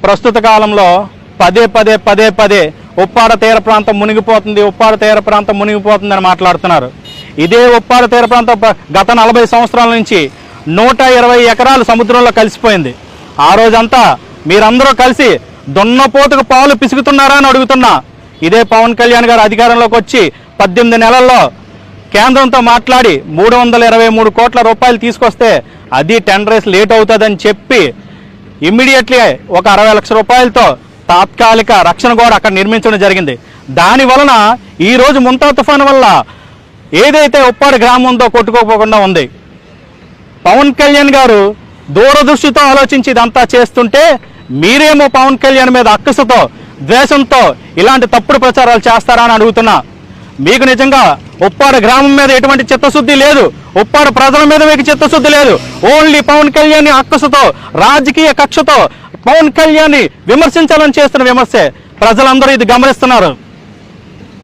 ప్రస్తుత కాలంలో పదే పదే పదే పదే ఉప్పాడ తీర ప్రాంతం మునిగిపోతుంది, ఉప్పాడ తీర ప్రాంతం మునిగిపోతుందని మాట్లాడుతున్నారు. ఇదే ఉప్పాడ తీర ప్రాంతం గత 40 సంవత్సరాల నుంచి 120 ఎకరాలు సముద్రంలో కలిసిపోయింది. ఆ రోజంతా మీరందరూ కలిసి దున్నపోతుకు పాలు పిసుకుతున్నారా అని అడుగుతున్నా. ఇదే పవన్ కళ్యాణ్ గారు అధికారంలోకి వచ్చి 18 నెలల్లో కేంద్రంతో మాట్లాడి 323 కోట్ల రూపాయలు తీసుకొస్తే అది 10 డేస్ లేట్ అవుతుందని చెప్పి ఇమ్మీడియట్లీ ఒక 60 లక్షల రూపాయలతో తాత్కాలిక రక్షణ గోడ అక్కడ నిర్మించడం జరిగింది. దాని వలన ఈరోజు ముంతా తుఫాను వల్ల ఏదైతే ఉప్పాడ గ్రామం ఉందో కొట్టుకోపోకుండా ఉంది. పవన్ కళ్యాణ్ గారు దూరదృష్టితో ఆలోచించి ఇదంతా చేస్తుంటే మీరేమో పవన్ కళ్యాణ్ మీద అక్కసుతో ద్వేషంతో ఇలాంటి తప్పుడు ప్రచారాలు చేస్తారా అని అడుగుతున్నా. మీకు నిజంగా ఉప్పాడ గ్రామం మీద ఎటువంటి చిత్తశుద్ధి లేదు, ఉప్పాడ ప్రజల మీద మీకు చిత్తశుద్ధి లేదు. ఓన్లీ పవన్ కళ్యాణ్ అక్కసుతో రాజకీయ కక్షతో పవన్ కళ్యాణ్ విమర్శించాలని చేస్తున్న విమర్శే. ప్రజలందరూ ఇది గమనిస్తున్నారు.